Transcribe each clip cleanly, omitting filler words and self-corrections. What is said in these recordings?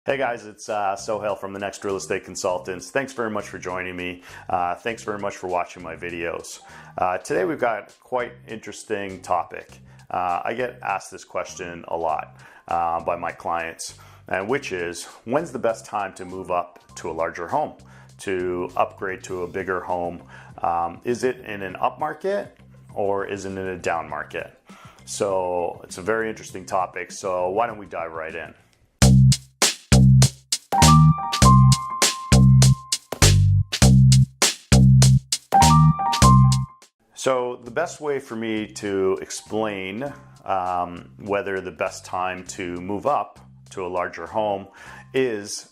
Hey guys, it's Sohail from the Next Real Estate Consultants. Thanks very much for joining me. Thanks very much for watching my videos. Today we've got quite interesting topic. I get asked this question a lot by my clients, which is, when's the best time to move up to a larger home, to upgrade to a bigger home? Is it in an up market or is it in a down market? So it's a very interesting topic, so why don't we dive right in? So the best way for me to explain whether the best time to move up to a larger home is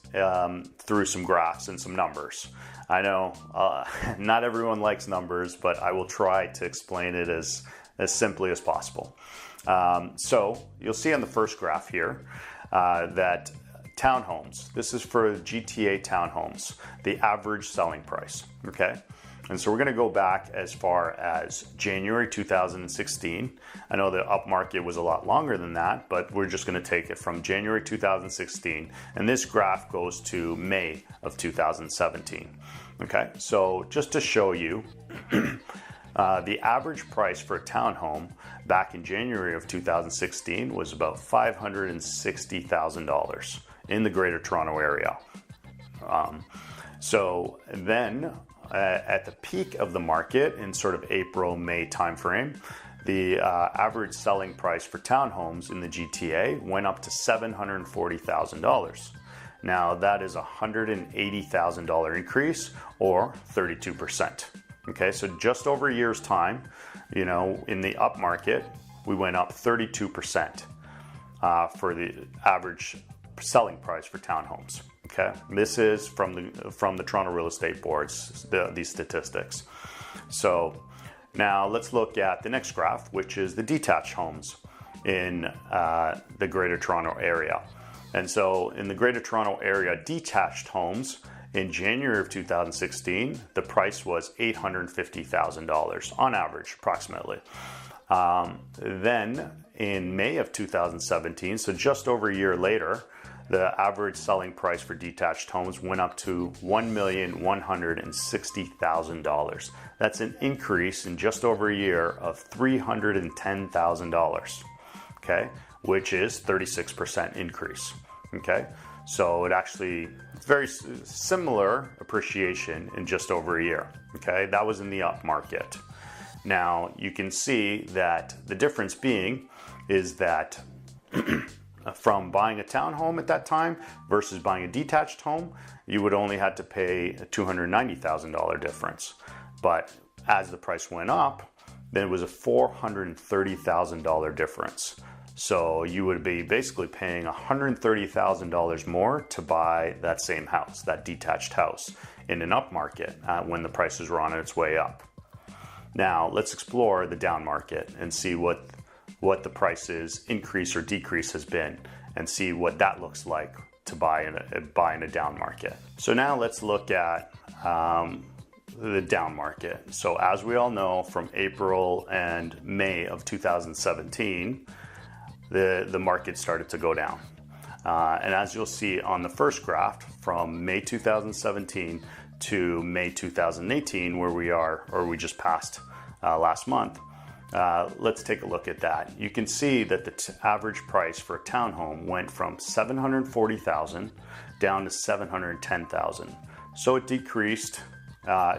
through some graphs and some numbers. I know not everyone likes numbers, but I will try to explain it as simply as possible. So you'll see on the first graph here that townhomes, this is for GTA townhomes, the average selling price, okay? And so we're going to go back as far as January 2016. I know the upmarket was a lot longer than that, but we're just going to take it from January 2016. And this graph goes to May of 2017. Okay, so just to show you, the average price for a townhome back in January of 2016 was about $560,000 in the Greater Toronto area. So then at the peak of the market in sort of April, May timeframe, the average selling price for townhomes in the GTA went up to $740,000. Now that is a $180,000 increase, or 32%. Okay, so just over a year's time, you know, in the up market, we went up 32% for the average selling price for townhomes. Okay, this is from the Toronto Real Estate Board's these statistics. So now let's look at the next graph, which is the detached homes in the Greater Toronto area. And so in the Greater Toronto area, detached homes in January of 2016, the price was $850,000 on average, approximately. Then in May of 2017, so just over a year later, the average selling price for detached homes went up to $1,160,000. That's an increase in just over a year of $310,000, okay, which is 36% increase, okay? So it actually, it's very similar appreciation in just over a year, okay? That was in the up market. Now you can see that the difference being is that from buying a townhome at that time versus buying a detached home, you would only had to pay a $290,000 difference. But as the price went up, then it was a $430,000 difference. So you would be basically paying $130,000 more to buy that same house, that detached house, in an up market when the prices were on its way up. Now let's explore the down market and see what the prices increase or decrease has been, and see what that looks like to buy in a down market. So now let's look at the down market. So as we all know, from April and May of 2017, the market started to go down. And as you'll see on the first graph, from May 2017 to May 2018, where we are, or we just passed last month, let's take a look at that. You can see that the average price for a townhome went from $740,000 down to $710,000. So it decreased.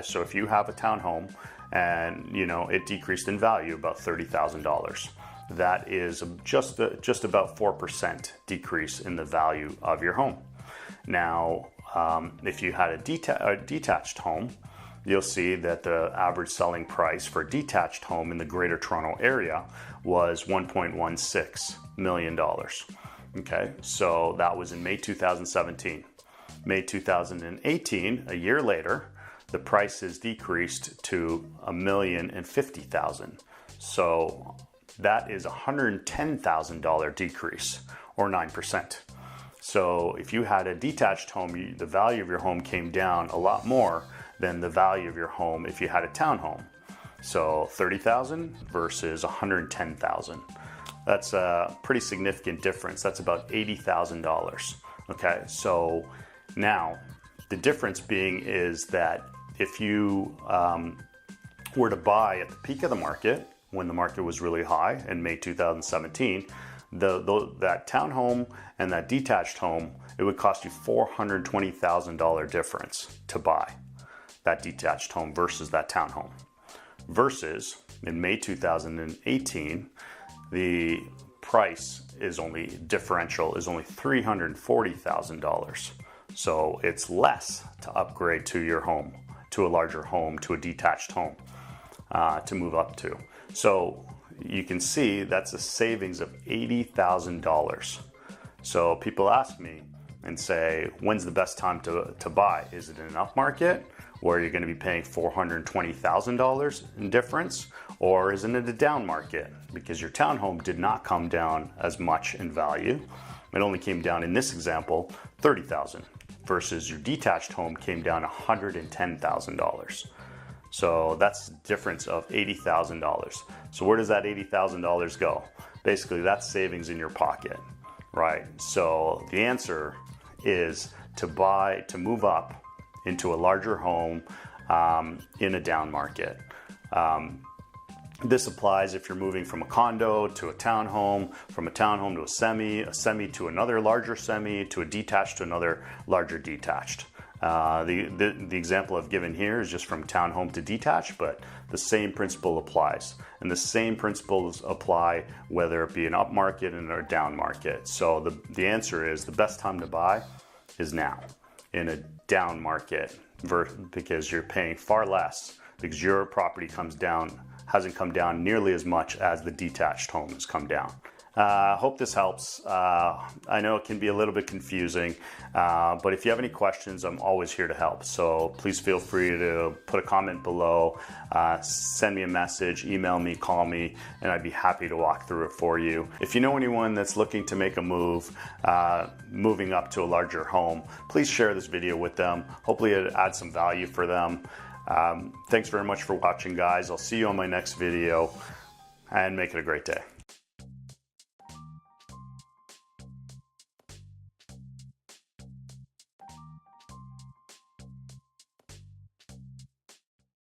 So if you have a townhome and it decreased in value about $30,000, that is just about 4% decrease in the value of your home. Now, if you had a detached home, you'll see that the average selling price for a detached home in the Greater Toronto area was $1.16 million. Okay, so that was in May 2017. May 2018, a year later, the price has decreased to $1,050,000. So that is a $110,000 decrease, or 9%. So if you had a detached home, the value of your home came down a lot more than the value of your home if you had a townhome. So $30,000 versus $110,000. That's a pretty significant difference. That's about $80,000 Okay, so now the difference being is that if you were to buy at the peak of the market, when the market was really high in May 2017, that townhome and that detached home, it would cost you $420,000 difference to buy that detached home versus that townhome. Versus in May 2018, the price is only $340,000. So it's less to upgrade to your home, to a larger home, to a detached home, to move up to. So you can see that's a savings of $80,000. So people ask me and say, when's the best time to buy? Is it in an up market where you're going to be paying $420,000 in difference? Or is it in a down market because your townhome did not come down as much in value? It only came down, in this example, $30,000 versus your detached home came down $110,000. So that's a difference of $80,000. So where does that $80,000 go? Basically, that's savings in your pocket, right? So the answer is to move up into a larger home in a down market. This applies if you're moving from a condo to a townhome, from a townhome to a semi to another larger semi, to a detached to another larger detached. The example I've given here is just from townhome to detached, but the same principle applies. And the same principles apply whether it be an up market or a down market. So the answer is the best time to buy is now in a down market because you're paying far less because your property hasn't come down nearly as much as the detached home has come down. Hope this helps. I know it can be a little bit confusing, but if you have any questions, I'm always here to help. So please feel free to put a comment below, send me a message, email me, call me, and I'd be happy to walk through it for you. If you know anyone that's looking to make a move, moving up to a larger home, please share this video with them. Hopefully it adds some value for them. Thanks very much for watching, guys. I'll see you on my next video, and make it a great day.